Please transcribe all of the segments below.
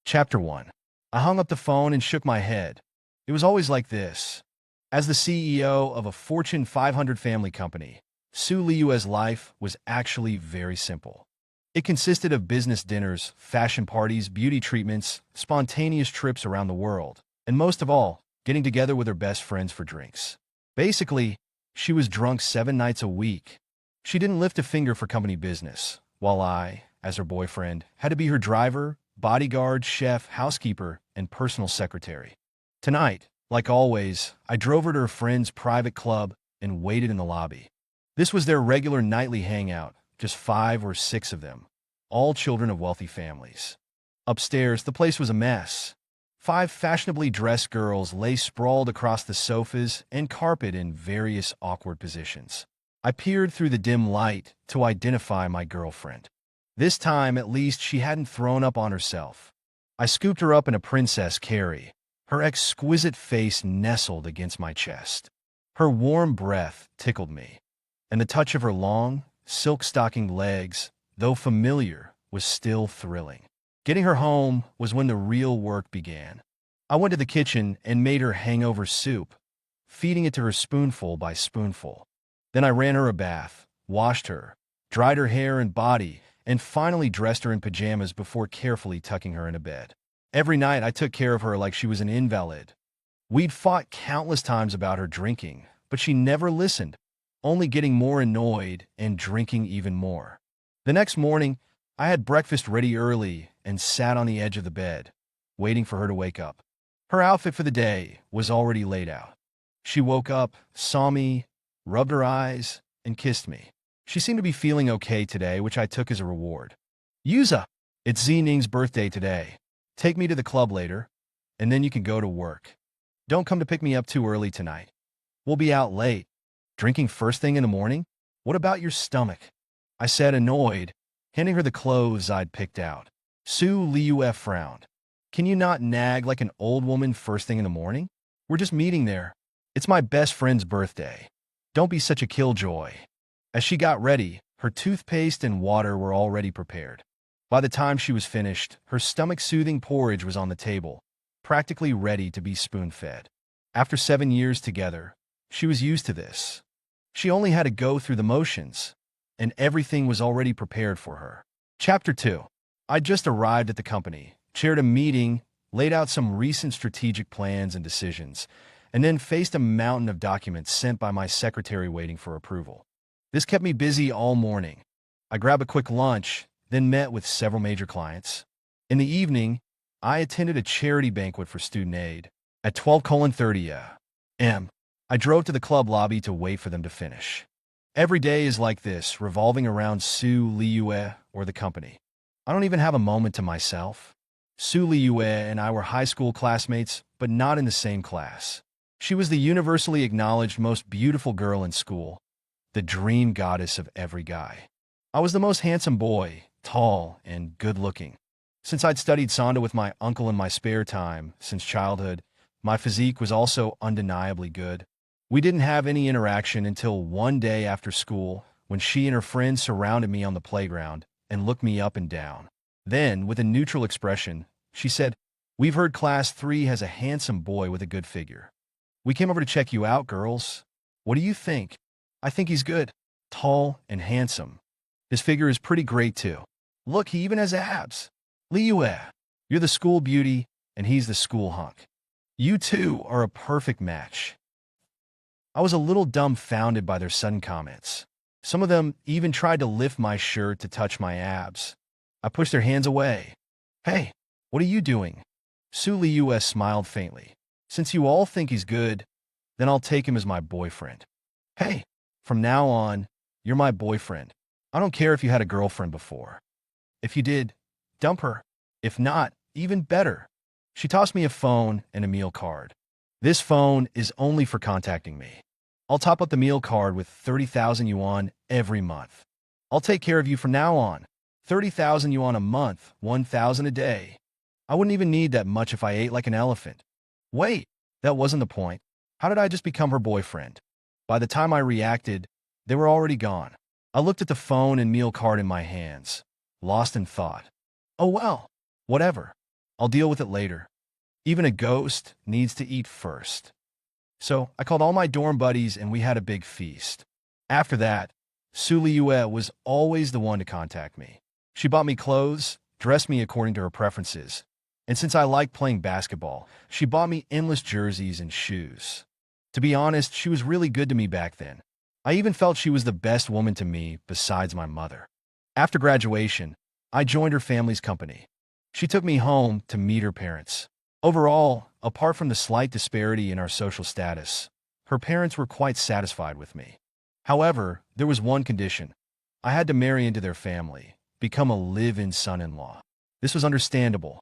Chapter 1. I hung up the phone and shook my head. It was always like this. As the CEO of a Fortune 500 family company, Su Liu's life was actually very simple. It consisted of business dinners, fashion parties, beauty treatments, spontaneous trips around the world, and most of all, getting together with her best friends for drinks. Basically, she was drunk 7 nights a week. She didn't lift a finger for company business, while I, as her boyfriend, had to be her driver, bodyguard, chef, housekeeper, and personal secretary. Tonight, like always, I drove her to her friend's private club and waited in the lobby. This was their regular nightly hangout, just 5 or 6 of them, all children of wealthy families. Upstairs, the place was a mess. 5 fashionably dressed girls lay sprawled across the sofas and carpet in various awkward positions. I peered through the dim light to identify my girlfriend. This time, at least, she hadn't thrown up on herself. I scooped her up in a princess carry, her exquisite face nestled against my chest. Her warm breath tickled me, and the touch of her long, silk-stockinged legs, though familiar, was still thrilling. Getting her home was when the real work began. I went to the kitchen and made her hangover soup, feeding it to her spoonful by spoonful. Then I ran her a bath, washed her, dried her hair and body, and finally dressed her in pajamas before carefully tucking her into bed. Every night I took care of her like she was an invalid. We'd fought countless times about her drinking, but she never listened, only getting more annoyed and drinking even more. The next morning, I had breakfast ready early and sat on the edge of the bed, waiting for her to wake up. Her outfit for the day was already laid out. She woke up, saw me, rubbed her eyes, and kissed me. She seemed to be feeling okay today, which I took as a reward. Yuza, it's Zining's birthday today. Take me to the club later, and then you can go to work. Don't come to pick me up too early tonight. We'll be out late. Drinking first thing in the morning? What about your stomach? I said, annoyed, handing her the clothes I'd picked out. Su Liu frowned. Can you not nag like an old woman first thing in the morning? We're just meeting there. It's my best friend's birthday. Don't be such a killjoy. As she got ready, her toothpaste and water were already prepared. By the time she was finished, her stomach-soothing porridge was on the table, practically ready to be spoon-fed. After 7 years together, she was used to this. She only had to go through the motions, and everything was already prepared for her. Chapter 2. I just arrived at the company, chaired a meeting, laid out some recent strategic plans and decisions, and then faced a mountain of documents sent by my secretary waiting for approval. This kept me busy all morning. I grabbed a quick lunch, then met with several major clients. In the evening, I attended a charity banquet for student aid. At 12:30 a.m., I drove to the club lobby to wait for them to finish. Every day is like this, revolving around Su Liu or the company. I don't even have a moment to myself. Su Liu and I were high school classmates, but not in the same class. She was the universally acknowledged most beautiful girl in school, the dream goddess of every guy. I was the most handsome boy, tall and good-looking. Since I'd studied Sanda with my uncle in my spare time since childhood, my physique was also undeniably good. We didn't have any interaction until one day after school when she and her friends surrounded me on the playground and looked me up and down. Then, with a neutral expression, she said, "We've heard Class 3 has a handsome boy with a good figure. We came over to check you out, girls. What do you think?" "I think he's good. Tall and handsome. His figure is pretty great, too. Look, he even has abs. Liu, you're the school beauty, and he's the school hunk. You two are a perfect match." I was a little dumbfounded by their sudden comments. Some of them even tried to lift my shirt to touch my abs. I pushed their hands away. "Hey, what are you doing?" Su Liu smiled faintly. "Since you all think he's good, then I'll take him as my boyfriend." "Hey, from now on, you're my boyfriend. I don't care if you had a girlfriend before. If you did, dump her. If not, even better." She tossed me a phone and a meal card. "This phone is only for contacting me. I'll top up the meal card with 30,000 yuan every month. I'll take care of you from now on. 30,000 yuan a month, 1,000 a day. I wouldn't even need that much if I ate like an elephant." Wait, that wasn't the point. How did I just become her boyfriend? By the time I reacted, they were already gone. I looked at the phone and meal card in my hands, lost in thought. Oh well, whatever. I'll deal with it later. Even a ghost needs to eat first. So I called all my dorm buddies and we had a big feast. After that, Su Liyue was always the one to contact me. She bought me clothes, dressed me according to her preferences, and since I liked playing basketball, she bought me endless jerseys and shoes. To be honest, she was really good to me back then. I even felt she was the best woman to me besides my mother. After graduation, I joined her family's company. She took me home to meet her parents. Overall, apart from the slight disparity in our social status, her parents were quite satisfied with me. However, there was one condition. I had to marry into their family, become a live-in son-in-law. This was understandable.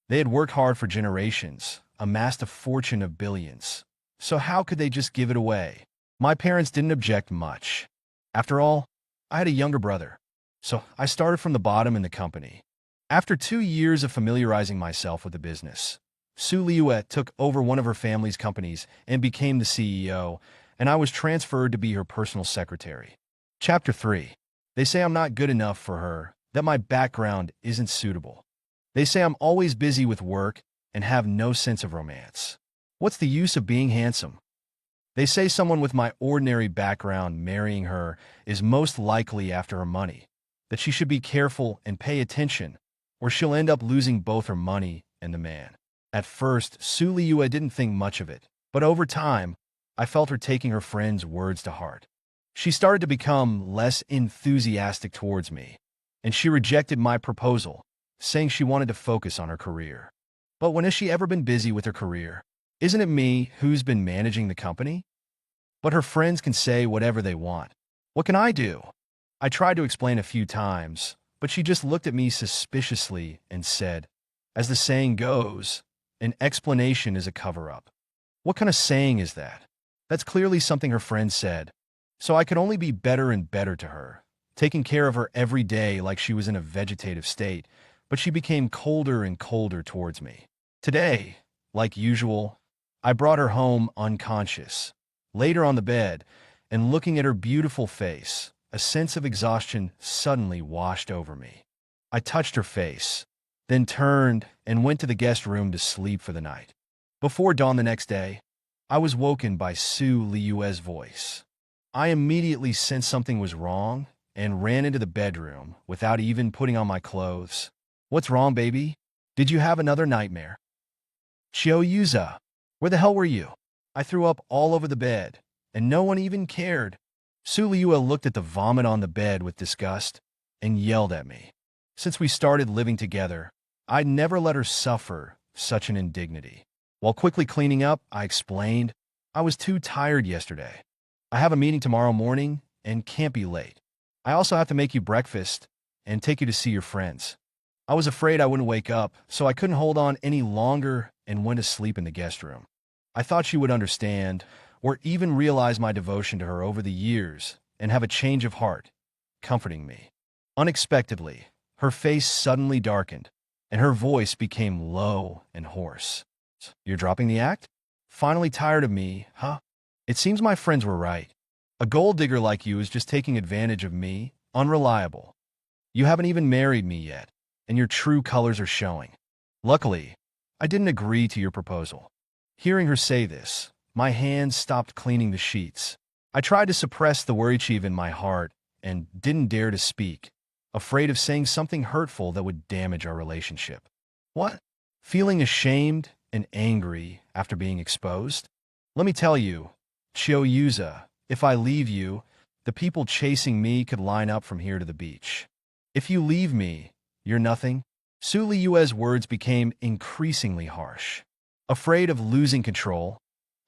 They had worked hard for generations, amassed a fortune of billions. So how could they just give it away? My parents didn't object much. After all, I had a younger brother, so I started from the bottom in the company. After 2 years of familiarizing myself with the business, Su Liyue took over one of her family's companies and became the CEO, and I was transferred to be her personal secretary. Chapter 3. They say I'm not good enough for her, that my background isn't suitable. They say I'm always busy with work and have no sense of romance. What's the use of being handsome? They say someone with my ordinary background marrying her is most likely after her money, that she should be careful and pay attention, or she'll end up losing both her money and the man. At first, Su Liyue didn't think much of it, but over time, I felt her taking her friend's words to heart. She started to become less enthusiastic towards me, and she rejected my proposal, saying she wanted to focus on her career. But when has she ever been busy with her career? Isn't it me who's been managing the company? But her friends can say whatever they want. What can I do? I tried to explain a few times, but she just looked at me suspiciously and said, as the saying goes, an explanation is a cover-up. What kind of saying is that? That's clearly something her friend said. So I could only be better and better to her, taking care of her every day like she was in a vegetative state, but she became colder and colder towards me. Today, like usual, I brought her home unconscious, laid her on the bed, and looking at her beautiful face, a sense of exhaustion suddenly washed over me. I touched her face, then turned and went to the guest room to sleep for the night. Before dawn the next day, I was woken by Su Liyue's voice. I immediately sensed something was wrong and ran into the bedroom without even putting on my clothes. What's wrong, baby? Did you have another nightmare? Qiu, where the hell were you? I threw up all over the bed, and no one even cared. Su Liyue looked at the vomit on the bed with disgust and yelled at me. Since we started living together, I'd never let her suffer such an indignity. While quickly cleaning up, I explained, I was too tired yesterday. I have a meeting tomorrow morning and can't be late. I also have to make you breakfast and take you to see your friends. I was afraid I wouldn't wake up, so I couldn't hold on any longer and went to sleep in the guest room. I thought she would understand, or even realize my devotion to her over the years and have a change of heart, comforting me. Unexpectedly, her face suddenly darkened, and her voice became low and hoarse. You're dropping the act? Finally tired of me, huh? It seems my friends were right. A gold digger like you is just taking advantage of me, unreliable. You haven't even married me yet, and your true colors are showing. Luckily, I didn't agree to your proposal. Hearing her say this, my hands stopped cleaning the sheets. I tried to suppress the worry chief in my heart and didn't dare to speak, afraid of saying something hurtful that would damage our relationship. What? Feeling ashamed and angry after being exposed? Let me tell you, Qiu, if I leave you, the people chasing me could line up from here to the beach. If you leave me, you're nothing. Su Liyue's words became increasingly harsh. Afraid of losing control,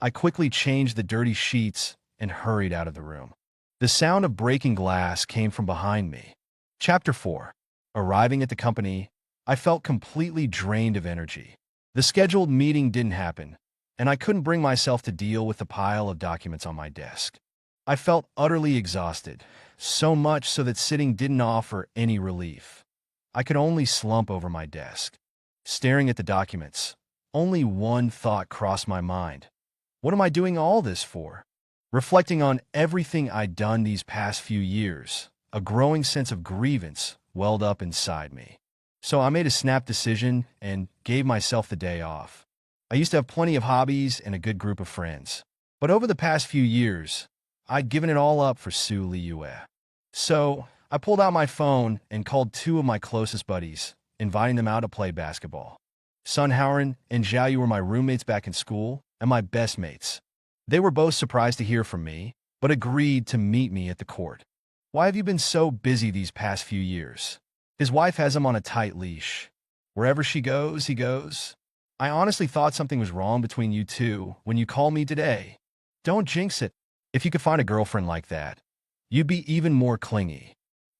I quickly changed the dirty sheets and hurried out of the room. The sound of breaking glass came from behind me. Chapter 4. Arriving at the company, I felt completely drained of energy. The scheduled meeting didn't happen, and I couldn't bring myself to deal with the pile of documents on my desk. I felt utterly exhausted, so much so that sitting didn't offer any relief. I could only slump over my desk. Staring at the documents, only one thought crossed my mind. What am I doing all this for? Reflecting on everything I'd done these past few years, a growing sense of grievance welled up inside me. So I made a snap decision and gave myself the day off. I used to have plenty of hobbies and a good group of friends. But over the past few years, I'd given it all up for Su Liyue. So I pulled out my phone and called two of my closest buddies, inviting them out to play basketball. Sun Haoran and Zhao Yu were my roommates back in school and my best mates. They were both surprised to hear from me, but agreed to meet me at the court. Why have you been so busy these past few years? His wife has him on a tight leash. Wherever she goes, he goes. I honestly thought something was wrong between you two when you called me today. Don't jinx it. If you could find a girlfriend like that, you'd be even more clingy.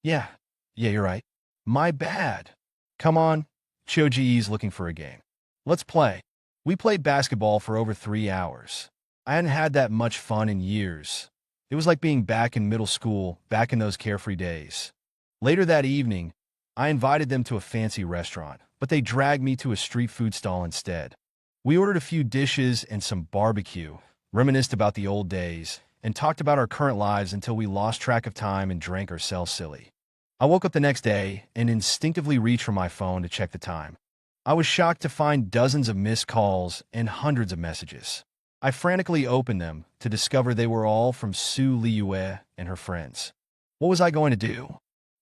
Yeah, you're right. My bad. Come on, Chioji's looking for a game. Let's play. We played basketball for over 3 hours. I hadn't had that much fun in years. It was like being back in middle school, back in those carefree days. Later that evening, I invited them to a fancy restaurant, but they dragged me to a street food stall instead. We ordered a few dishes and some barbecue, reminisced about the old days, and talked about our current lives until we lost track of time and drank ourselves silly. I woke up the next day and instinctively reached for my phone to check the time. I was shocked to find dozens of missed calls and hundreds of messages. I frantically opened them to discover they were all from Su Liyue and her friends. What was I going to do?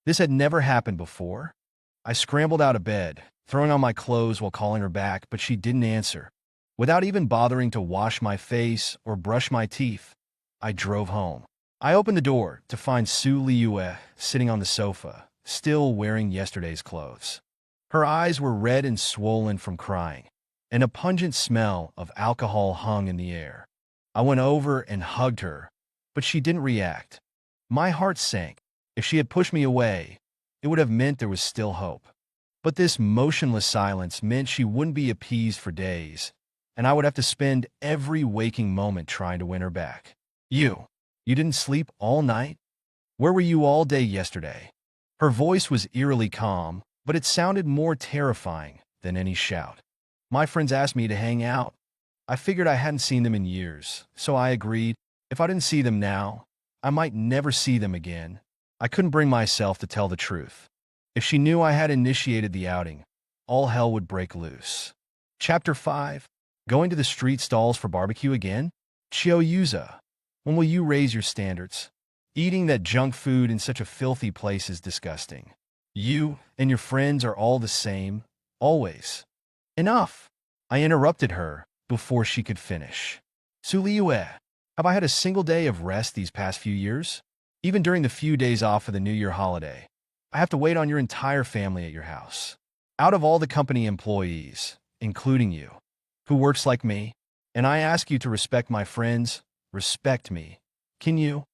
This had never happened before. I scrambled out of bed, throwing on my clothes while calling her back, but she didn't answer. Without even bothering to wash my face or brush my teeth, I drove home. I opened the door to find Su Liyue sitting on the sofa, still wearing yesterday's clothes. Her eyes were red and swollen from crying, and a pungent smell of alcohol hung in the air. I went over and hugged her, but she didn't react. My heart sank. If she had pushed me away, it would have meant there was still hope. But this motionless silence meant she wouldn't be appeased for days, and I would have to spend every waking moment trying to win her back. You didn't sleep all night? Where were you all day yesterday? Her voice was eerily calm, but it sounded more terrifying than any shout. My friends asked me to hang out. I figured I hadn't seen them in years, so I agreed. If I didn't see them now, I might never see them again. I couldn't bring myself to tell the truth. If she knew I had initiated the outing, all hell would break loose. Chapter 5. Going to the street stalls for barbecue again? Chiou, when will you raise your standards? Eating that junk food in such a filthy place is disgusting. You and your friends are all the same, always. Enough! I interrupted her before she could finish. Su Liyue, have I had a single day of rest these past few years? Even during the few days off for the New Year holiday, I have to wait on your entire family at your house. Out of all the company employees, including you, who works like me, and I ask you to respect my friends, respect me. Can you?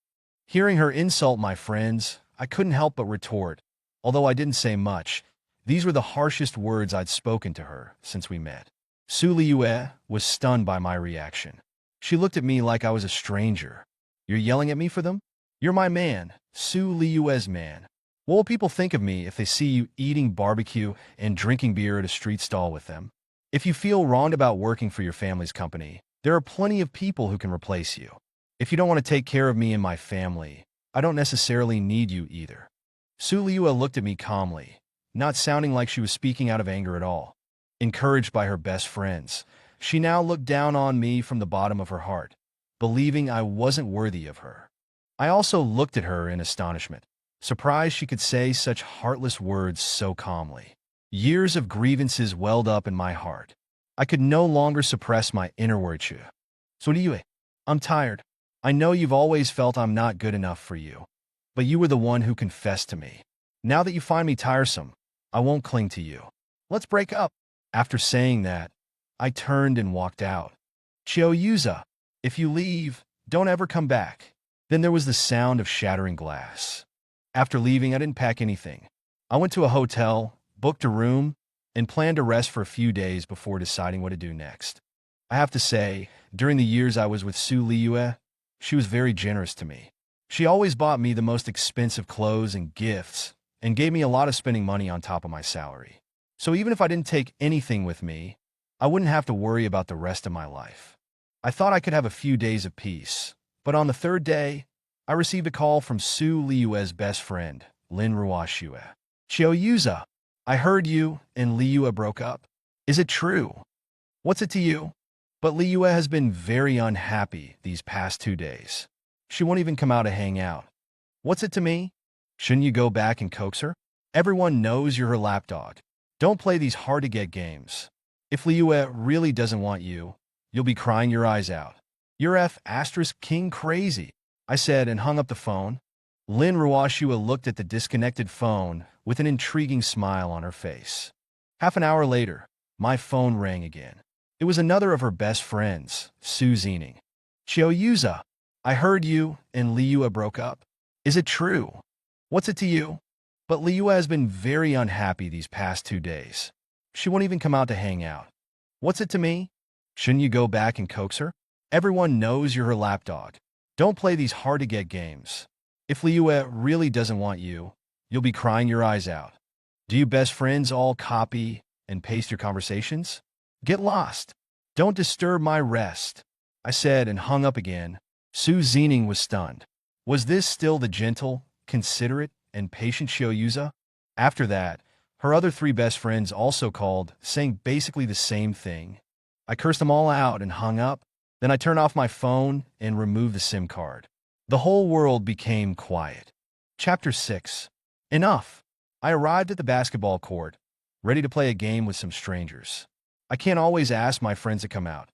Hearing her insult my friends, I couldn't help but retort. Although I didn't say much, these were the harshest words I'd spoken to her since we met. Su Liyue was stunned by my reaction. She looked at me like I was a stranger. You're yelling at me for them? You're my man, Su Liyue's man. What will people think of me if they see you eating barbecue and drinking beer at a street stall with them? If you feel wronged about working for your family's company, there are plenty of people who can replace you. If you don't want to take care of me and my family, I don't necessarily need you either. Su Liyue looked at me calmly, not sounding like she was speaking out of anger at all. Encouraged by her best friends, she now looked down on me from the bottom of her heart, believing I wasn't worthy of her. I also looked at her in astonishment, surprised she could say such heartless words so calmly. Years of grievances welled up in my heart. I could no longer suppress my inner words. So Liyue, I'm tired. I know you've always felt I'm not good enough for you, but you were the one who confessed to me. Now that you find me tiresome, I won't cling to you. Let's break up. After saying that, I turned and walked out. Chiou, if you leave, don't ever come back. Then there was the sound of shattering glass. After leaving, I didn't pack anything. I went to a hotel, booked a room, and planned to rest for a few days before deciding what to do next. I have to say, during the years I was with Su Liyue, she was very generous to me. She always bought me the most expensive clothes and gifts, and gave me a lot of spending money on top of my salary. So even if I didn't take anything with me, I wouldn't have to worry about the rest of my life. I thought I could have a few days of peace, but on the third day, I received a call from Su Liyue's best friend, Lin Ruoxue. Chiou, I heard you and Liyue broke up. Is it true? What's it to you? But Liyue has been very unhappy these past 2 days. She won't even come out to hang out. What's it to me? Shouldn't you go back and coax her? Everyone knows you're her lapdog. Don't play these hard-to-get games. If Liyue really doesn't want you, you'll be crying your eyes out. You're F***king crazy, I said and hung up the phone. Lin Ruoshua looked at the disconnected phone with an intriguing smile on her face. Half an hour later, my phone rang again. It was another of her best friends, Su Zining. Qiuyuza, I heard you and Liyue broke up. Is it true? What's it to you? But Liyue has been very unhappy these past 2 days. She won't even come out to hang out. What's it to me? Shouldn't you go back and coax her? Everyone knows you're her lapdog. Don't play these hard-to-get games. If Liyue really doesn't want you, you'll be crying your eyes out. Do you best friends all copy and paste your conversations? Get lost. Don't disturb my rest, I said and hung up again. Su Zining was stunned. Was this still the gentle, considerate, and patient Qiuyuza? After that, her other 3 best friends also called, saying basically the same thing. I cursed them all out and hung up. Then I turned off my phone and removed the SIM card. The whole world became quiet. Chapter 6. Enough. I arrived at the basketball court, ready to play a game with some strangers. I can't always ask my friends to come out.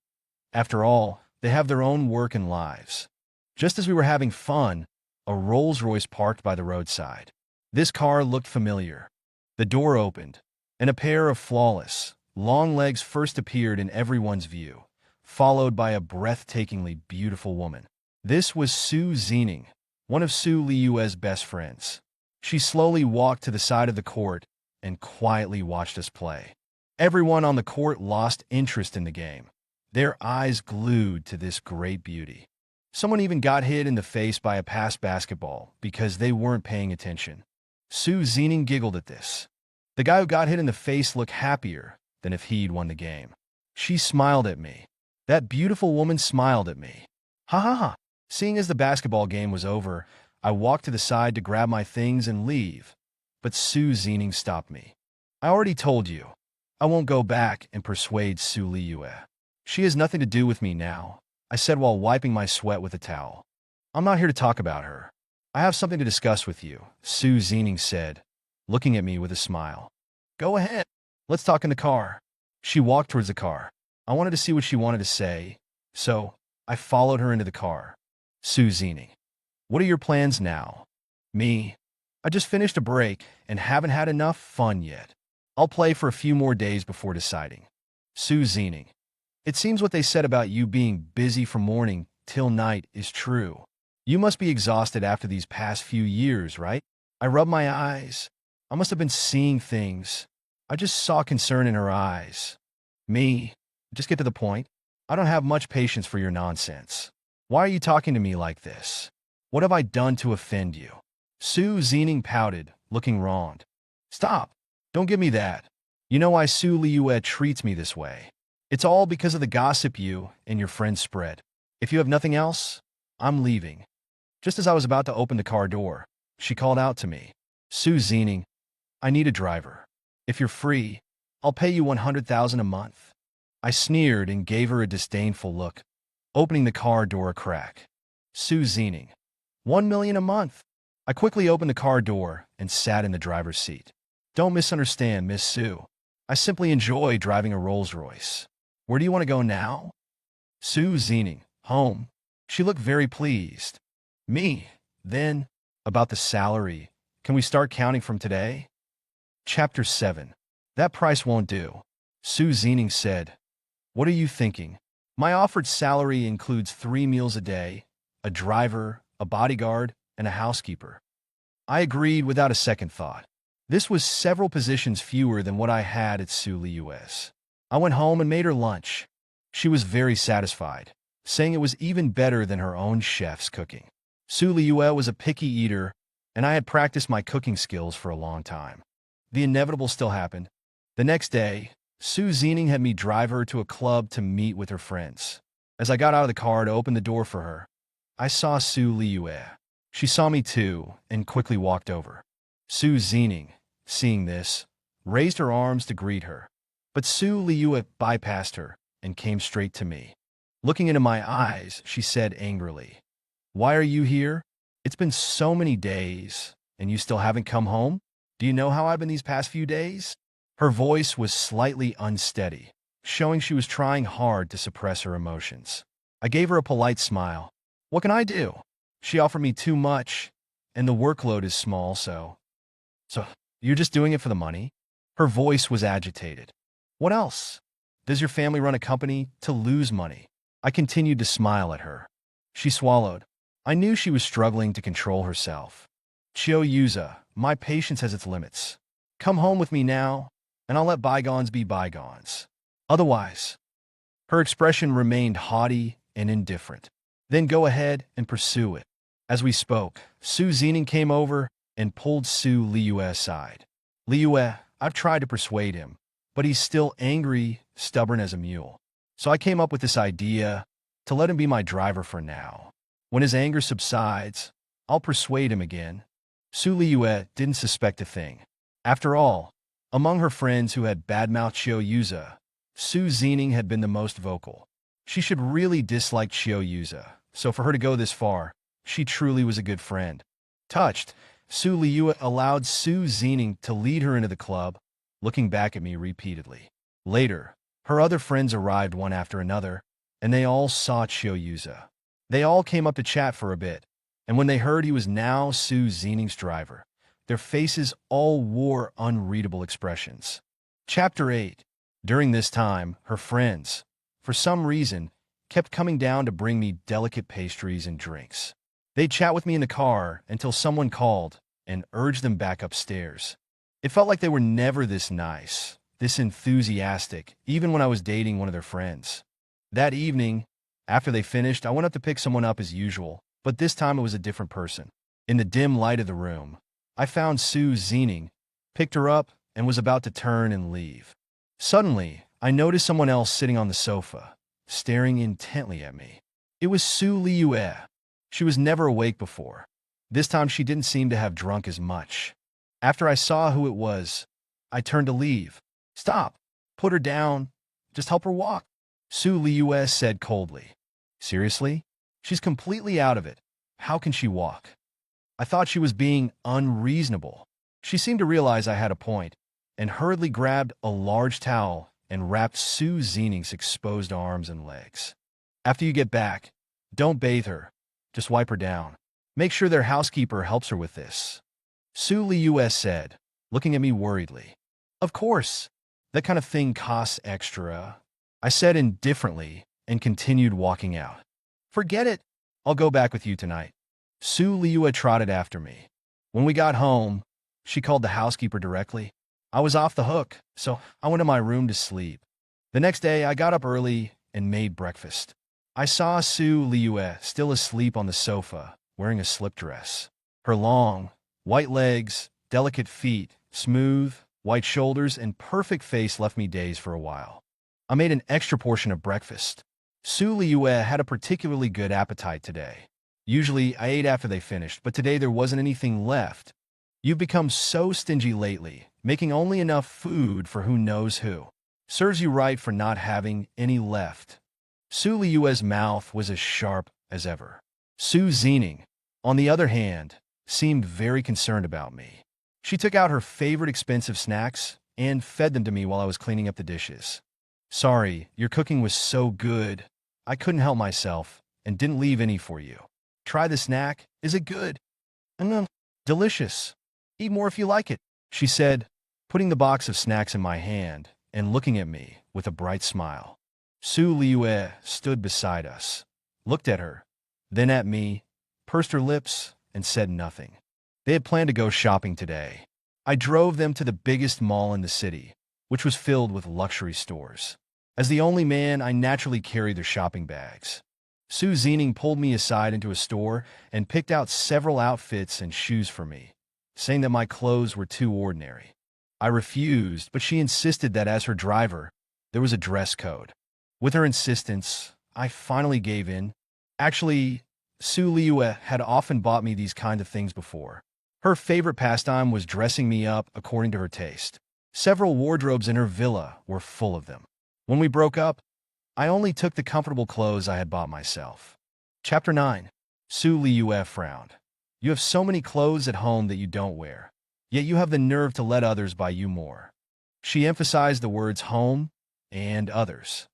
After all, they have their own work and lives. Just as we were having fun, a Rolls-Royce parked by the roadside. This car looked familiar. The door opened, and a pair of flawless, long legs first appeared in everyone's view, followed by a breathtakingly beautiful woman. This was Su Zining, one of Su Liyue's best friends. She slowly walked to the side of the court and quietly watched us play. Everyone on the court lost interest in the game, their eyes glued to this great beauty. Someone even got hit in the face by a passed basketball because they weren't paying attention. Su Zining giggled at this. The guy who got hit in the face looked happier than if he'd won the game. She smiled at me. That beautiful woman smiled at me. Ha ha ha. Seeing as the basketball game was over, I walked to the side to grab my things and leave. But Su Zining stopped me. I already told you. I won't go back and persuade Su Liyue. She has nothing to do with me now, I said while wiping my sweat with a towel. I'm not here to talk about her. I have something to discuss with you, Su Zining said, looking at me with a smile. Go ahead. Let's talk in the car. She walked towards the car. I wanted to see what she wanted to say, so I followed her into the car. Su Zining. What are your plans now? Me? I just finished a break and haven't had enough fun yet. I'll play for a few more days before deciding. Su Zining. It seems what they said about you being busy from morning till night is true. You must be exhausted after these past few years, right? I rubbed my eyes. I must have been seeing things. I just saw concern in her eyes. Me? Just get to the point. I don't have much patience for your nonsense. Why are you talking to me like this? What have I done to offend you? Su Zining pouted, looking wronged. Stop. Don't give me that. You know why Su Liyue treats me this way. It's all because of the gossip you and your friends spread. If you have nothing else, I'm leaving. Just as I was about to open the car door, she called out to me. Su Zining, I need a driver. If you're free, I'll pay you 100,000 a month. I sneered and gave her a disdainful look, opening the car door a crack. Su Zining, 1 million a month. I quickly opened the car door and sat in the driver's seat. Don't misunderstand, Miss Su. I simply enjoy driving a Rolls-Royce. Where do you want to go now? Su Zining, home. She looked very pleased. Me, then, about the salary. Can we start counting from today? Chapter 7. That price won't do. Su Zining said. What are you thinking? My offered salary includes 3 meals a day, a driver, a bodyguard, and a housekeeper. I agreed without a second thought. This was several positions fewer than what I had at Su Liyue's. I went home and made her lunch. She was very satisfied, saying it was even better than her own chef's cooking. Su Liyue was a picky eater, and I had practiced my cooking skills for a long time. The inevitable still happened. The next day, Su Zining had me drive her to a club to meet with her friends. As I got out of the car to open the door for her, I saw Su Liyue. She saw me too and quickly walked over. Su Zining, seeing this, raised her arms to greet her. But Su Liyue bypassed her and came straight to me. Looking into my eyes, she said angrily, "Why are you here? It's been so many days, and you still haven't come home? Do you know how I've been these past few days?" Her voice was slightly unsteady, showing she was trying hard to suppress her emotions. I gave her a polite smile. "What can I do? She offered me too much, and the workload is small, so you're just doing it for the money?" Her voice was agitated. "What else? Does your family run a company to lose money?" I continued to smile at her. She swallowed. I knew she was struggling to control herself. "Chiyo Yuza, my patience has its limits. Come home with me now, and I'll let bygones be bygones. Otherwise—" Her expression remained haughty and indifferent. "Then go ahead and pursue it." As we spoke, Su Zining came over and pulled Su Liyue aside. "Liyue, I've tried to persuade him, but he's still angry, stubborn as a mule. So I came up with this idea to let him be my driver for now. When his anger subsides, I'll persuade him again." Su Liyue didn't suspect a thing. After all, among her friends who had badmouthed Chiyo Yuza, Su Zining had been the most vocal. She should really dislike Chiyo Yuza, so for her to go this far, she truly was a good friend. Touched, Su Liyue allowed Su Zining to lead her into the club, looking back at me repeatedly. Later, her other friends arrived one after another, and they all saw Chiyo Yuza. They all came up to chat for a bit, and when they heard he was now Su Zining's driver, their faces all wore unreadable expressions. Chapter 8. During this time, her friends, for some reason, kept coming down to bring me delicate pastries and drinks. They'd chat with me in the car until someone called and urged them back upstairs. It felt like they were never this nice, this enthusiastic, even when I was dating one of their friends. That evening, after they finished, I went up to pick someone up as usual, but this time it was a different person. In the dim light of the room, I found Su Zining, picked her up, and was about to turn and leave. Suddenly, I noticed someone else sitting on the sofa, staring intently at me. It was Su Liyue. She was never awake before. This time she didn't seem to have drunk as much. After I saw who it was, I turned to leave. "Stop. Put her down. Just help her walk," Su Liyue said coldly. "Seriously? She's completely out of it. How can she walk?" I thought she was being unreasonable. She seemed to realize I had a point, and hurriedly grabbed a large towel and wrapped Su Zining's exposed arms and legs. "After you get back, don't bathe her. Just wipe her down. Make sure their housekeeper helps her with this," Su Liyue said, looking at me worriedly. "Of course. That kind of thing costs extra," I said indifferently and continued walking out. "Forget it. I'll go back with you tonight." Su Liyue trotted after me. When we got home, she called the housekeeper directly. I was off the hook, so I went to my room to sleep. The next day, I got up early and made breakfast. I saw Su Liyue still asleep on the sofa, wearing a slip dress. Her long, white legs, delicate feet, smooth, white shoulders, and perfect face left me dazed for a while. I made an extra portion of breakfast. Su Liyue had a particularly good appetite today. Usually, I ate after they finished, but today there wasn't anything left. "You've become so stingy lately, making only enough food for who knows who. Serves you right for not having any left." Su Liyue's mouth was as sharp as ever. Su Zining, on the other hand, seemed very concerned about me. She took out her favorite expensive snacks and fed them to me while I was cleaning up the dishes. "Sorry, your cooking was so good. I couldn't help myself and didn't leave any for you. Try the snack. Is it good?" Delicious. Eat more if you like it," she said, putting the box of snacks in my hand and looking at me with a bright smile. Su Liyue stood beside us, looked at her, then at me, pursed her lips, and said nothing. They had planned to go shopping today. I drove them to the biggest mall in the city, which was filled with luxury stores. As the only man, I naturally carried their shopping bags. Su Zining pulled me aside into a store and picked out several outfits and shoes for me, saying that my clothes were too ordinary. I refused, but she insisted that as her driver, there was a dress code. With her insistence, I finally gave in. Actually, Su Liyue had often bought me these kind of things before. Her favorite pastime was dressing me up according to her taste. Several wardrobes in her villa were full of them. When we broke up, I only took the comfortable clothes I had bought myself. Chapter 9. Su Liyue frowned. You have so many clothes at home that you don't wear, yet you have the nerve to let others buy you more. She emphasized the words home and others.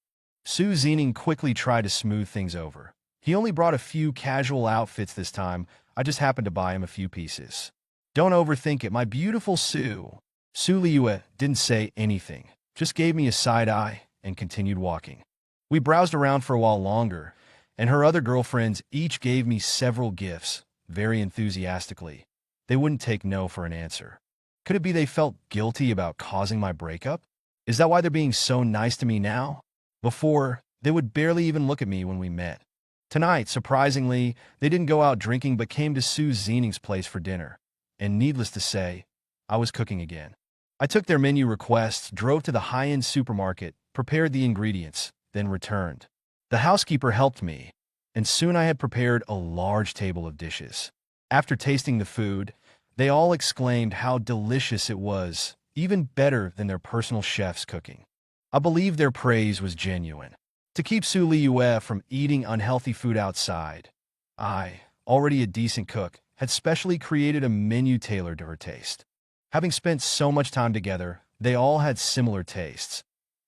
Su Zining quickly tried to smooth things over. He only brought a few casual outfits this time. I just happened to buy him a few pieces. Don't overthink it, my beautiful Su. Su Liyue didn't say anything, just gave me a side eye and continued walking. We browsed around for a while longer, and her other girlfriends each gave me several gifts, very enthusiastically. They wouldn't take no for an answer. Could it be they felt guilty about causing my breakup? Is that why they're being so nice to me now? Before, they would barely even look at me when we met. Tonight, surprisingly, they didn't go out drinking but came to Su Zining's place for dinner. And needless to say, I was cooking again. I took their menu requests, drove to the high-end supermarket, prepared the ingredients, then returned. The housekeeper helped me, and soon I had prepared a large table of dishes. After tasting the food, they all exclaimed how delicious it was, even better than their personal chef's cooking. I believe their praise was genuine. To keep Su Liyue from eating unhealthy food outside, I, already a decent cook, had specially created a menu tailored to her taste. Having spent so much time together, they all had similar tastes.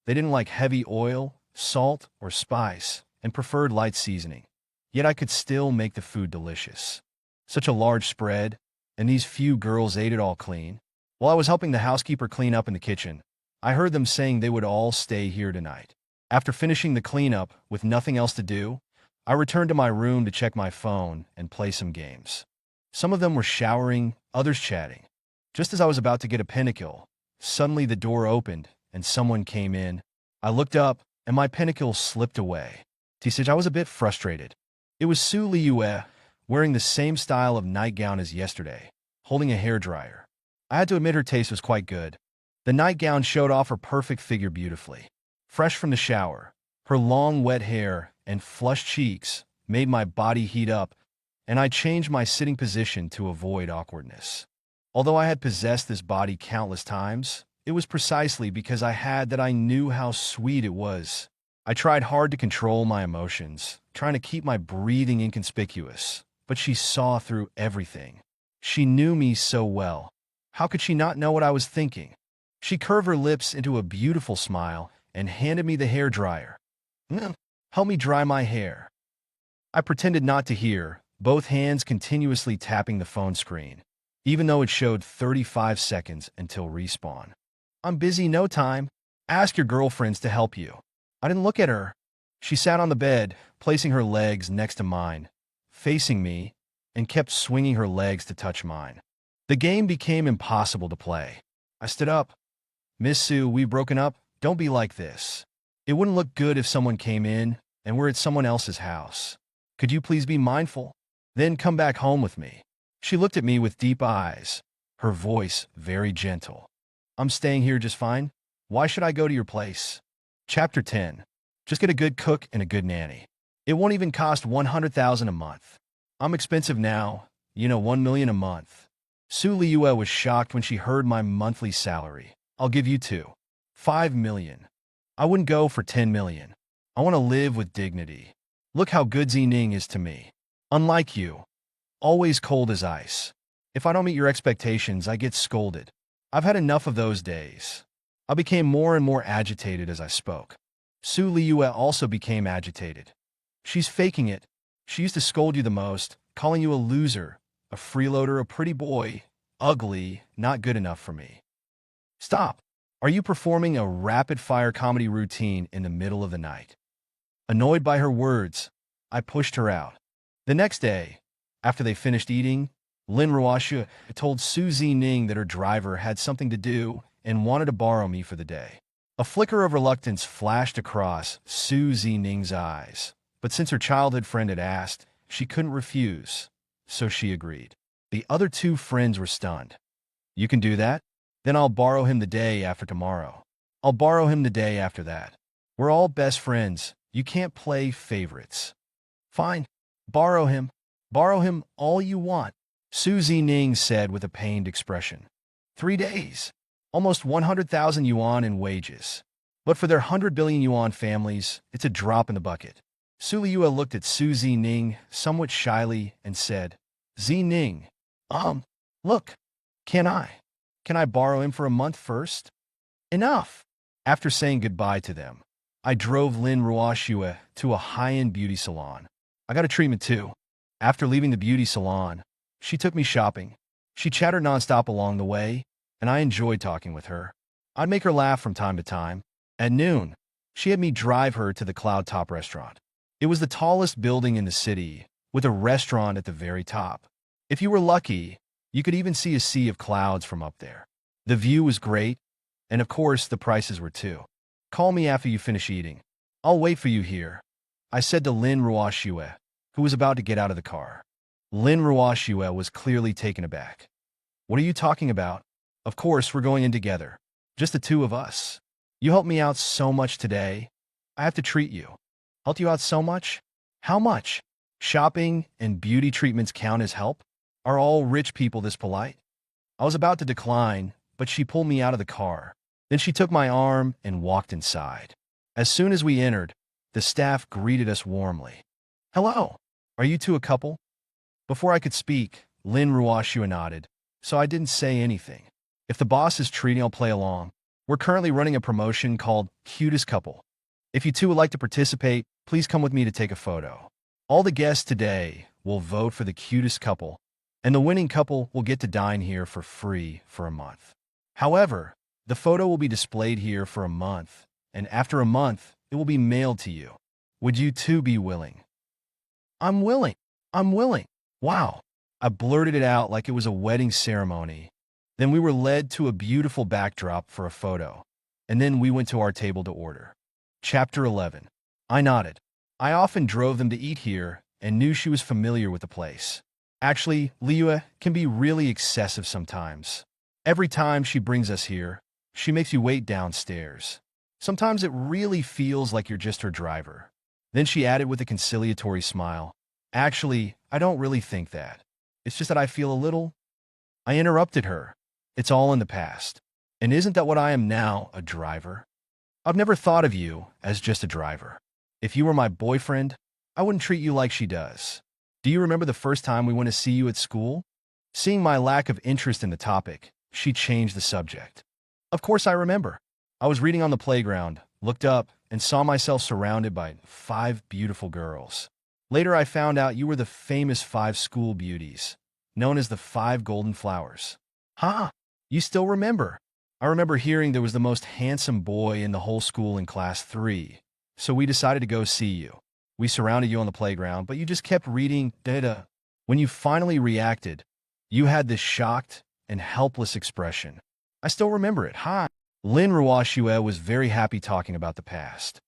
They didn't like heavy oil, salt, or spice, and preferred light seasoning. Yet I could still make the food delicious. Such a large spread, and these few girls ate it all clean. While I was helping the housekeeper clean up in the kitchen, I heard them saying they would all stay here tonight. After finishing the cleanup, with nothing else to do, I returned to my room to check my phone and play some games. Some of them were showering, others chatting. Just as I was about to get a pinnacle, suddenly the door opened and someone came in. I looked up and my pinnacle slipped away. I was a bit frustrated. It was Su Liyue, wearing the same style of nightgown as yesterday, holding a hairdryer. I had to admit her taste was quite good. The nightgown showed off her perfect figure beautifully. Fresh from the shower, her long wet hair and flushed cheeks made my body heat up, and I changed my sitting position to avoid awkwardness. Although I had possessed this body countless times, it was precisely because I knew how sweet it was. I tried hard to control my emotions, trying to keep my breathing inconspicuous, but she saw through everything. She knew me so well. How could she not know what I was thinking? She curved her lips into a beautiful smile and handed me the hairdryer. Help me dry my hair. I pretended not to hear, both hands continuously tapping the phone screen, even though it showed 35 seconds until respawn. I'm busy, no time. Ask your girlfriends to help you. I didn't look at her. She sat on the bed, placing her legs next to mine, facing me, and kept swinging her legs to touch mine. The game became impossible to play. I stood up. Miss Su, we've broken up. Don't be like this. It wouldn't look good if someone came in and we're at someone else's house. Could you please be mindful? Then come back home with me. She looked at me with deep eyes, her voice very gentle. I'm staying here just fine. Why should I go to your place? Chapter 10. Just get a good cook and a good nanny. It won't even cost 100,000 a month. I'm expensive now, 1 million a month. Su Liyue was shocked when she heard my monthly salary. I'll give you 5 million. I wouldn't go for 10 million. I want to live with dignity. Look how good Zining is to me. Unlike you, always cold as ice. If I don't meet your expectations, I get scolded. I've had enough of those days. I became more and more agitated as I spoke. Su Liyue also became agitated. She's faking it. She used to scold you the most, calling you a loser, a freeloader, a pretty boy, ugly, not good enough for me. Stop. Are you performing a rapid-fire comedy routine in the middle of the night? Annoyed by her words, I pushed her out. The next day, after they finished eating, Lin Ruoxue told Su Zining that her driver had something to do and wanted to borrow me for the day. A flicker of reluctance flashed across Su Zining's eyes, but since her childhood friend had asked, she couldn't refuse, so she agreed. The other two friends were stunned. You can do that? Then I'll borrow him the day after tomorrow. I'll borrow him the day after that. We're all best friends. You can't play favorites. Fine. Borrow him. Borrow him all you want, Su Zining said with a pained expression. 3 days. almost 100,000 yuan in wages. But for their 100 billion yuan families, it's a drop in the bucket. Su Liyue looked at Su Zining somewhat shyly and said, Zining, look, can I borrow him for a month first? Enough. After saying goodbye to them, I drove Lin Ruoxue to a high-end beauty salon. I got a treatment too. After leaving the beauty salon, she took me shopping. She chattered nonstop along the way, and I enjoyed talking with her. I'd make her laugh from time to time. At noon, she had me drive her to the Cloud Top restaurant. It was the tallest building in the city, with a restaurant at the very top. If you were lucky, you could even see a sea of clouds from up there. The view was great, and of course the prices were too. Call me after you finish eating. I'll wait for you here, I said to Lin Ruoxue, who was about to get out of the car. Lin Ruoxue was clearly taken aback. What are you talking about? Of course, we're going in together. Just the two of us. You helped me out so much today. I have to treat you. Helped you out so much? How much? Shopping and beauty treatments count as help? Are all rich people this polite? I was about to decline, but she pulled me out of the car. Then she took my arm and walked inside. As soon as we entered, the staff greeted us warmly. Hello, are you two a couple? Before I could speak, Lin Ruoxue nodded, so I didn't say anything. If the boss is treating, I'll play along. We're currently running a promotion called Cutest Couple. If you two would like to participate, please come with me to take a photo. All the guests today will vote for the cutest couple, and the winning couple will get to dine here for free for a month. However, the photo will be displayed here for a month, and after a month, it will be mailed to you. Would you two be willing? I'm willing. I'm willing. Wow. I blurted it out like it was a wedding ceremony. Then we were led to a beautiful backdrop for a photo, and then we went to our table to order. Chapter 11. I nodded. I often drove them to eat here and knew she was familiar with the place. Actually, Liyue can be really excessive sometimes. Every time she brings us here, she makes you wait downstairs. Sometimes it really feels like you're just her driver. Then she added with a conciliatory smile, Actually, I don't really think that. It's just that I feel a little... I interrupted her. It's all in the past. And isn't that what I am now, a driver? I've never thought of you as just a driver. If you were my boyfriend, I wouldn't treat you like she does. Do you remember the first time we went to see you at school? Seeing my lack of interest in the topic, she changed the subject. Of course I remember. I was reading on the playground, looked up, and saw myself surrounded by 5 beautiful girls. Later I found out you were the famous 5 school beauties, known as the 5 golden flowers. Ha! You still remember? I remember hearing there was the most handsome boy in the whole school in class 3, so we decided to go see you. We surrounded you on the playground, but you just kept reading data. When you finally reacted, you had this shocked and helpless expression. I still remember it. Ha! Lin Ruoxue was very happy talking about the past.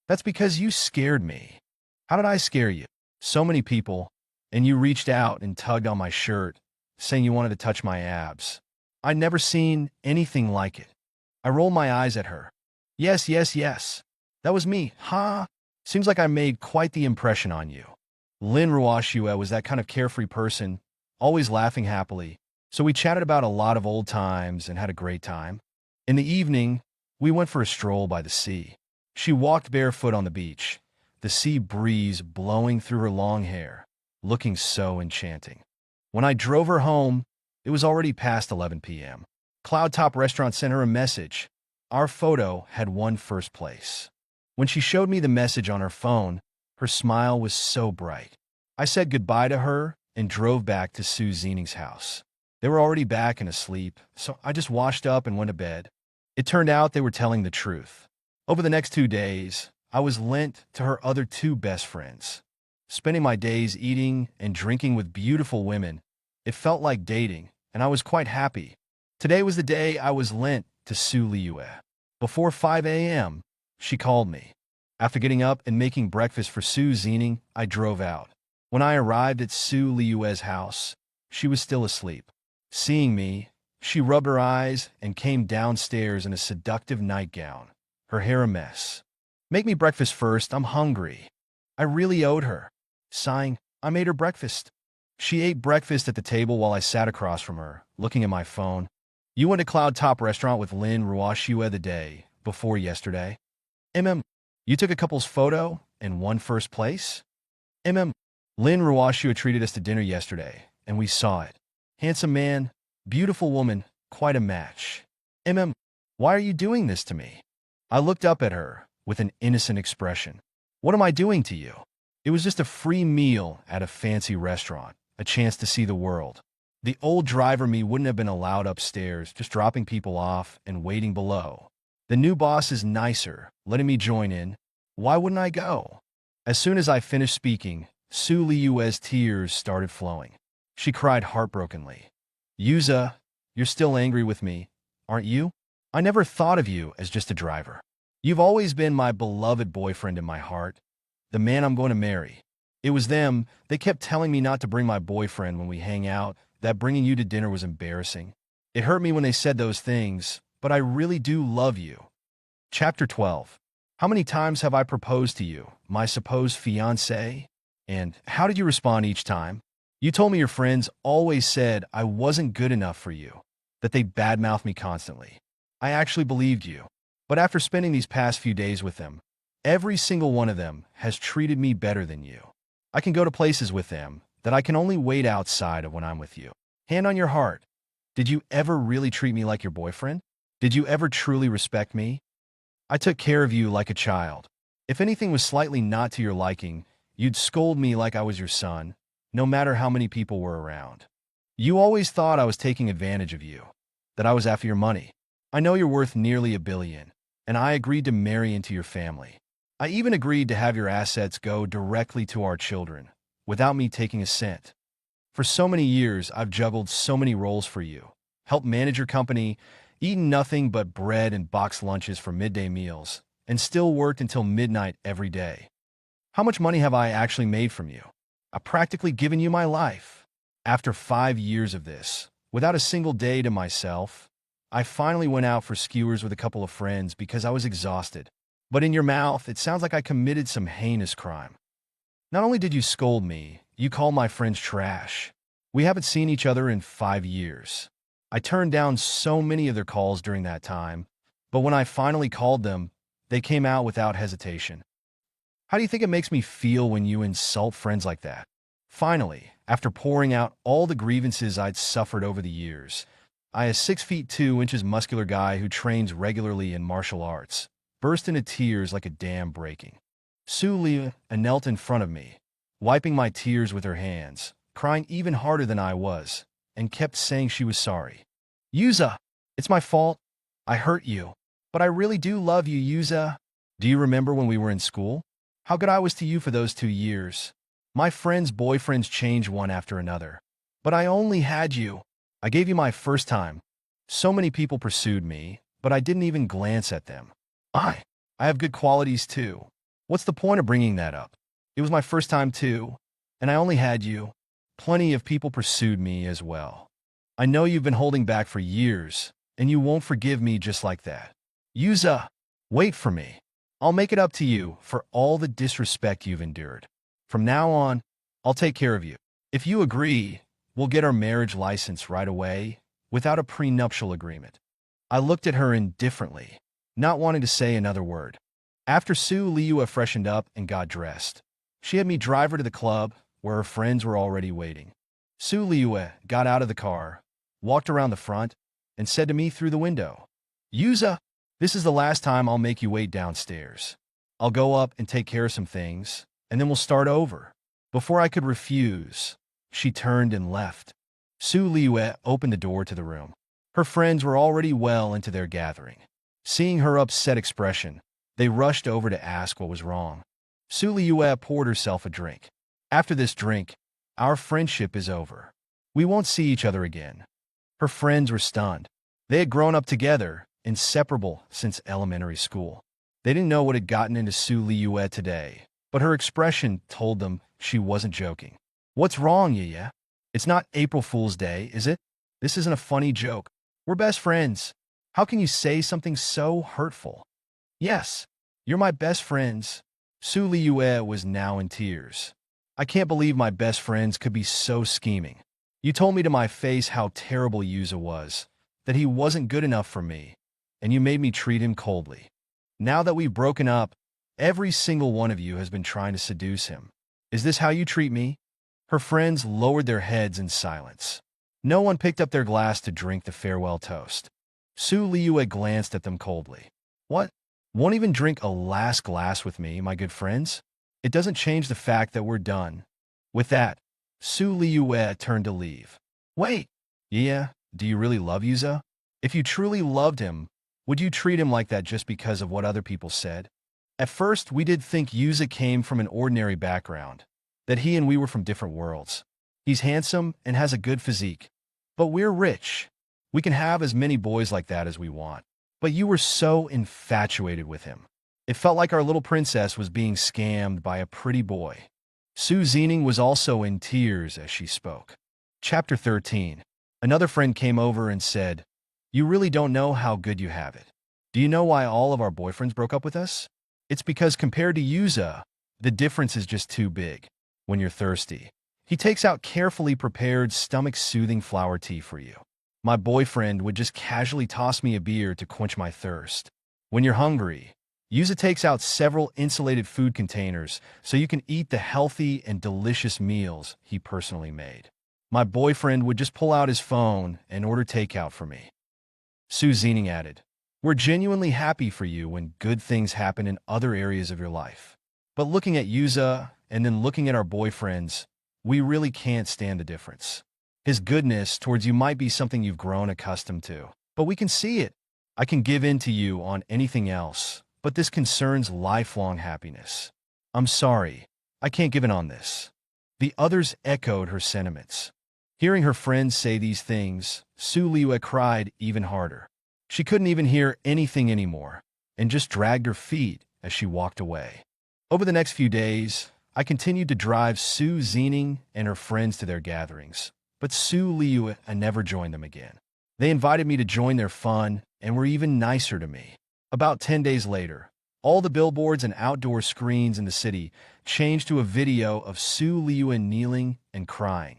That's because you scared me. How did I scare you? So many people, and you reached out and tugged on my shirt, saying you wanted to touch my abs. I'd never seen anything like it. I rolled my eyes at her. Yes, yes, yes. That was me. Ha! Seems like I made quite the impression on you. Lin Ruoxue was that kind of carefree person, always laughing happily, so we chatted about a lot of old times and had a great time. In the evening, we went for a stroll by the sea. She walked barefoot on the beach, the sea breeze blowing through her long hair, looking so enchanting. When I drove her home, it was already past 11 p.m. Cloud Top Restaurant sent her a message. Our photo had won first place. When she showed me the message on her phone, her smile was so bright. I said goodbye to her and drove back to Su Zining's house. They were already back and asleep, so I just washed up and went to bed. It turned out they were telling the truth. Over the next 2 days, I was lent to her other 2 best friends. Spending my days eating and drinking with beautiful women, it felt like dating, and I was quite happy. Today was the day I was lent to Su Liyue. Before 5 a.m., she called me. After getting up and making breakfast for Su Zining, I drove out. When I arrived at Su Liyue's house, she was still asleep. Seeing me, she rubbed her eyes and came downstairs in a seductive nightgown, her hair a mess. Make me breakfast first, I'm hungry. I really owed her. Sighing, I made her breakfast. She ate breakfast at the table while I sat across from her, looking at my phone. You went to Cloud Top Restaurant with Lin Ruoxue the day before yesterday? You took a couple's photo and won first place? MM. Lin Ruoxue treated us to dinner yesterday, and we saw it. Handsome man, beautiful woman, quite a match. Why are you doing this to me? I looked up at her with an innocent expression. What am I doing to you? It was just a free meal at a fancy restaurant, a chance to see the world. The old driver me wouldn't have been allowed upstairs, just dropping people off and waiting below. The new boss is nicer, letting me join in. Why wouldn't I go? As soon as I finished speaking, Su Liyue's tears started flowing. She cried heartbrokenly. Yuza, you're still angry with me, aren't you? I never thought of you as just a driver. You've always been my beloved boyfriend in my heart, the man I'm going to marry. It was them, they kept telling me not to bring my boyfriend when we hang out, that bringing you to dinner was embarrassing. It hurt me when they said those things, but I really do love you. Chapter 12. How many times have I proposed to you, my supposed fiancé? And how did you respond each time? You told me your friends always said I wasn't good enough for you, that they badmouthed me constantly. I actually believed you. But after spending these past few days with them, every single one of them has treated me better than you. I can go to places with them that I can only wait outside of when I'm with you. Hand on your heart, did you ever really treat me like your boyfriend? Did you ever truly respect me? I took care of you like a child. If anything was slightly not to your liking, you'd scold me like I was your son, no matter how many people were around. You always thought I was taking advantage of you, that I was after your money. I know you're worth nearly $1 billion, and I agreed to marry into your family. I even agreed to have your assets go directly to our children, without me taking a cent. For so many years, I've juggled so many roles for you, helped manage your company, eaten nothing but bread and boxed lunches for midday meals, and still worked until midnight every day. How much money have I actually made from you? I've practically given you my life. After 5 years of this, without a single day to myself, I finally went out for skewers with a couple of friends because I was exhausted. But in your mouth, it sounds like I committed some heinous crime. Not only did you scold me, you called my friends trash. We haven't seen each other in 5 years. I turned down so many of their calls during that time, but when I finally called them, they came out without hesitation. How do you think it makes me feel when you insult friends like that? Finally, after pouring out all the grievances I'd suffered over the years, I, a 6'2" muscular guy who trains regularly in martial arts, burst into tears like a dam breaking. Su Li knelt in front of me, wiping my tears with her hands, crying even harder than I was, and kept saying she was sorry. Yuza, it's my fault. I hurt you. But I really do love you, Yuza. Do you remember when we were in school? How good I was to you for those 2 years. My friends' boyfriends changed one after another. But I only had you. I gave you my first time. So many people pursued me, but I didn't even glance at them. I have good qualities too. What's the point of bringing that up? It was my first time too, and I only had you. Plenty of people pursued me as well. I know you've been holding back for years, and you won't forgive me just like that. Yuza, wait for me. I'll make it up to you for all the disrespect you've endured. From now on, I'll take care of you. If you agree, we'll get our marriage license right away, without a prenuptial agreement. I looked at her indifferently, not wanting to say another word. After Su Liyue freshened up and got dressed, she had me drive her to the club, where her friends were already waiting. Su Liyue got out of the car, walked around the front, and said to me through the window, Yuza, this is the last time I'll make you wait downstairs. I'll go up and take care of some things, and then we'll start over. Before I could refuse, she turned and left. Su Liyue opened the door to the room. Her friends were already well into their gathering. Seeing her upset expression, they rushed over to ask what was wrong. Su Liyue poured herself a drink. After this drink, our friendship is over. We won't see each other again. Her friends were stunned. They had grown up together, inseparable since elementary school. They didn't know what had gotten into Su Liyue today, but her expression told them she wasn't joking. What's wrong, Yaya? It's not April Fool's Day, is it? This isn't a funny joke. We're best friends. How can you say something so hurtful? Yes, you're my best friends. Su Liyue was now in tears. I can't believe my best friends could be so scheming. You told me to my face how terrible Yuza was, that he wasn't good enough for me, and you made me treat him coldly. Now that we've broken up, every single one of you has been trying to seduce him. Is this how you treat me?" Her friends lowered their heads in silence. No one picked up their glass to drink the farewell toast. Su Liyue glanced at them coldly. "What? Won't even drink a last glass with me, my good friends? It doesn't change the fact that we're done." With that, Su Liyue turned to leave. "Wait. Yeah, do you really love Yuza? If you truly loved him, would you treat him like that just because of what other people said?" At first, we did think Yuza came from an ordinary background, that he and we were from different worlds. He's handsome and has a good physique. But we're rich. We can have as many boys like that as we want. But you were so infatuated with him. It felt like our little princess was being scammed by a pretty boy. Su Zining was also in tears as she spoke. Chapter 13. Another friend came over and said, "You really don't know how good you have it. Do you know why all of our boyfriends broke up with us? It's because compared to Yuza, the difference is just too big. When you're thirsty, he takes out carefully prepared stomach-soothing flower tea for you. My boyfriend would just casually toss me a beer to quench my thirst. When you're hungry, Yuza takes out several insulated food containers so you can eat the healthy and delicious meals he personally made. My boyfriend would just pull out his phone and order takeout for me." Su Zining added, "We're genuinely happy for you when good things happen in other areas of your life. But looking at Yuza and then looking at our boyfriends, we really can't stand the difference. His goodness towards you might be something you've grown accustomed to, but we can see it. I can give in to you on anything else, but this concerns lifelong happiness. I'm sorry, I can't give in on this." The others echoed her sentiments. Hearing her friends say these things, Su Liyue cried even harder. She couldn't even hear anything anymore, and just dragged her feet as she walked away. Over the next few days, I continued to drive Su Zining and her friends to their gatherings, but Su Liyue never joined them again. They invited me to join their fun and were even nicer to me. About 10 days later, all the billboards and outdoor screens in the city changed to a video of Su Liyue kneeling and crying,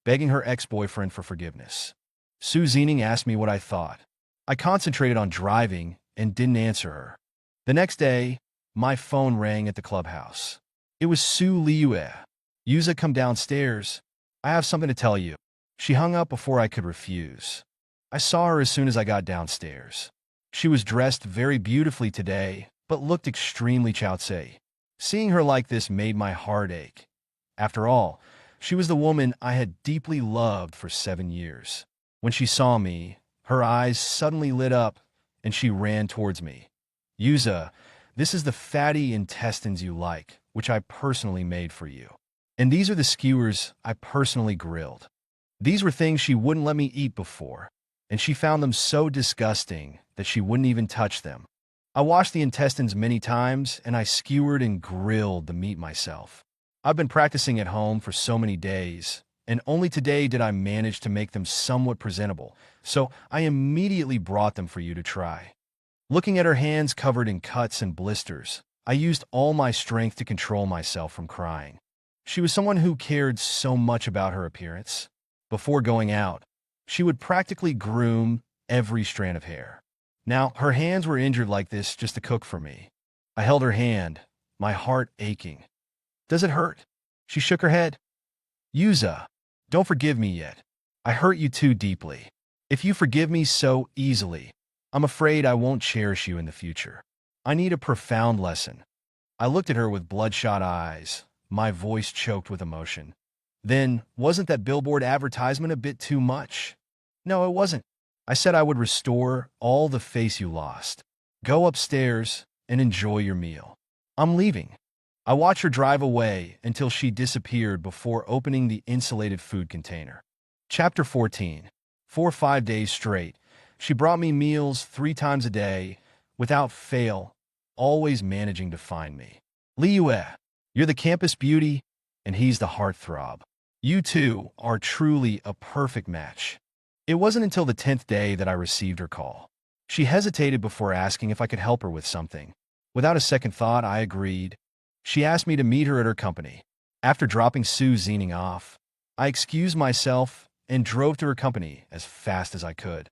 begging her ex-boyfriend for forgiveness. Su Zining asked me what I thought. I concentrated on driving and didn't answer her. The next day, my phone rang at the clubhouse. It was Su Liyue. "Yuza, come downstairs. I have something to tell you." She hung up before I could refuse. I saw her as soon as I got downstairs. She was dressed very beautifully today, but looked extremely chaotic. Seeing her like this made my heart ache. After all, she was the woman I had deeply loved for 7 years. When she saw me, her eyes suddenly lit up, and she ran towards me. "Yuza, this is the fatty intestines you like, which I personally made for you. And these are the skewers I personally grilled." These were things she wouldn't let me eat before, and she found them so disgusting that she wouldn't even touch them. I washed the intestines many times, and I skewered and grilled the meat myself. I've been practicing at home for so many days, and only today did I manage to make them somewhat presentable, so I immediately brought them for you to try. Looking at her hands covered in cuts and blisters, I used all my strength to control myself from crying. She was someone who cared so much about her appearance. Before going out, she would practically groom every strand of hair. Now, her hands were injured like this just to cook for me. I held her hand, my heart aching. "Does it hurt?" She shook her head. "Yuza, don't forgive me yet. I hurt you too deeply. If you forgive me so easily, I'm afraid I won't cherish you in the future. I need a profound lesson." I looked at her with bloodshot eyes, my voice choked with emotion. "Then, wasn't that billboard advertisement a bit too much?" "No, it wasn't. I said I would restore all the face you lost. Go upstairs and enjoy your meal. I'm leaving." I watched her drive away until she disappeared before opening the insulated food container. Chapter 14. 4 or 5 days straight, she brought me meals 3 times a day, without fail, always managing to find me. "Liyue, you're the campus beauty, and he's the heartthrob. You two are truly a perfect match." It wasn't until the 10th day that I received her call. She hesitated before asking if I could help her with something. Without a second thought, I agreed. She asked me to meet her at her company. After dropping Su Zining off, I excused myself and drove to her company as fast as I could.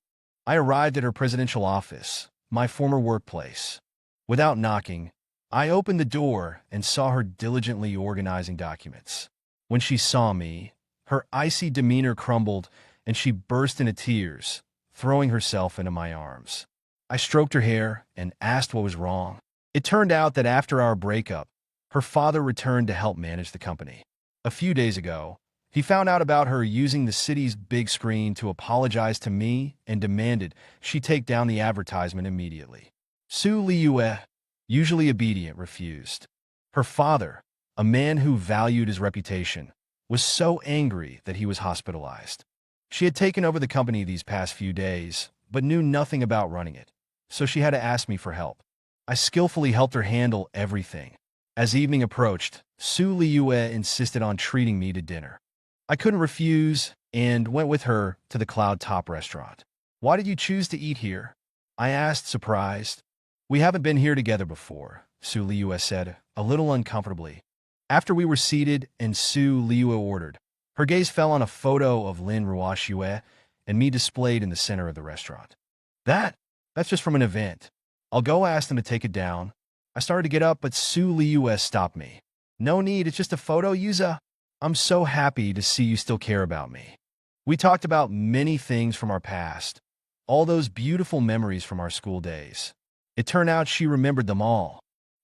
I arrived at her presidential office, my former workplace. Without knocking, I opened the door and saw her diligently organizing documents. When she saw me, her icy demeanor crumbled and she burst into tears, throwing herself into my arms. I stroked her hair and asked what was wrong. It turned out that after our breakup, her father returned to help manage the company. A few days ago, he found out about her using the city's big screen to apologize to me and demanded she take down the advertisement immediately. Su Liyue, usually obedient, refused. Her father, a man who valued his reputation, was so angry that he was hospitalized. She had taken over the company these past few days, but knew nothing about running it, so she had to ask me for help. I skillfully helped her handle everything. As evening approached, Su Liyue insisted on treating me to dinner. I couldn't refuse and went with her to the Cloud Top restaurant. "Why did you choose to eat here?" I asked, surprised. "We haven't been here together before," Su Liyue said, a little uncomfortably. After we were seated and Su Liyue ordered, her gaze fell on a photo of Lin Ruoxue and me displayed in the center of the restaurant. That's just from an event. I'll go ask them to take it down." I started to get up, but Su Liyue stopped me. "No need, it's just a photo, Yuza. I'm so happy to see you still care about me." We talked about many things from our past, all those beautiful memories from our school days. It turned out she remembered them all.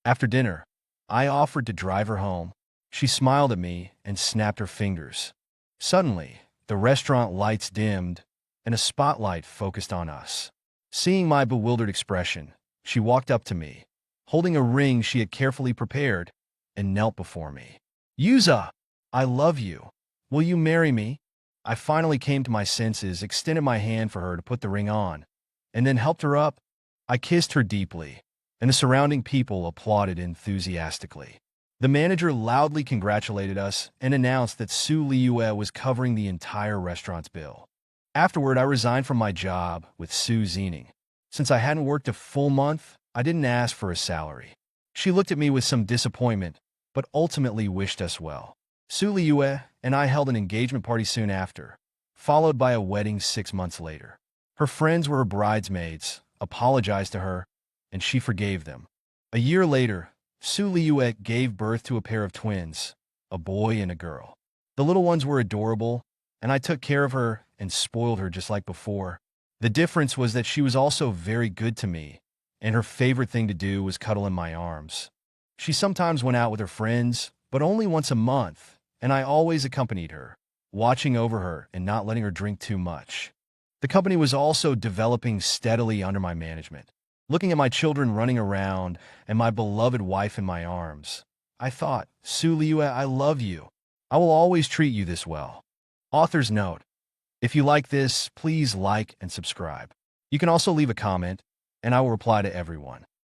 After dinner, I offered to drive her home. She smiled at me and snapped her fingers. Suddenly, the restaurant lights dimmed and a spotlight focused on us. Seeing my bewildered expression, she walked up to me, holding a ring she had carefully prepared, and knelt before me. "Yuza, I love you. Will you marry me?" I finally came to my senses, extended my hand for her to put the ring on, and then helped her up. I kissed her deeply, and the surrounding people applauded enthusiastically. The manager loudly congratulated us and announced that Su Liyue was covering the entire restaurant's bill. Afterward, I resigned from my job with Su Zining. Since I hadn't worked a full month, I didn't ask for a salary. She looked at me with some disappointment, but ultimately wished us well. Su Liyue and I held an engagement party soon after, followed by a wedding 6 months later. Her friends were her bridesmaids, apologized to her, and she forgave them. A year later, Su Liyue gave birth to a pair of twins, a boy and a girl. The little ones were adorable, and I took care of her and spoiled her just like before. The difference was that she was also very good to me, and her favorite thing to do was cuddle in my arms. She sometimes went out with her friends, but only once a month, and I always accompanied her, watching over her and not letting her drink too much. The company was also developing steadily under my management. Looking at my children running around and my beloved wife in my arms, I thought, "Su Liyue, I love you. I will always treat you this well." Author's note: if you like this, please like and subscribe. You can also leave a comment, and I will reply to everyone.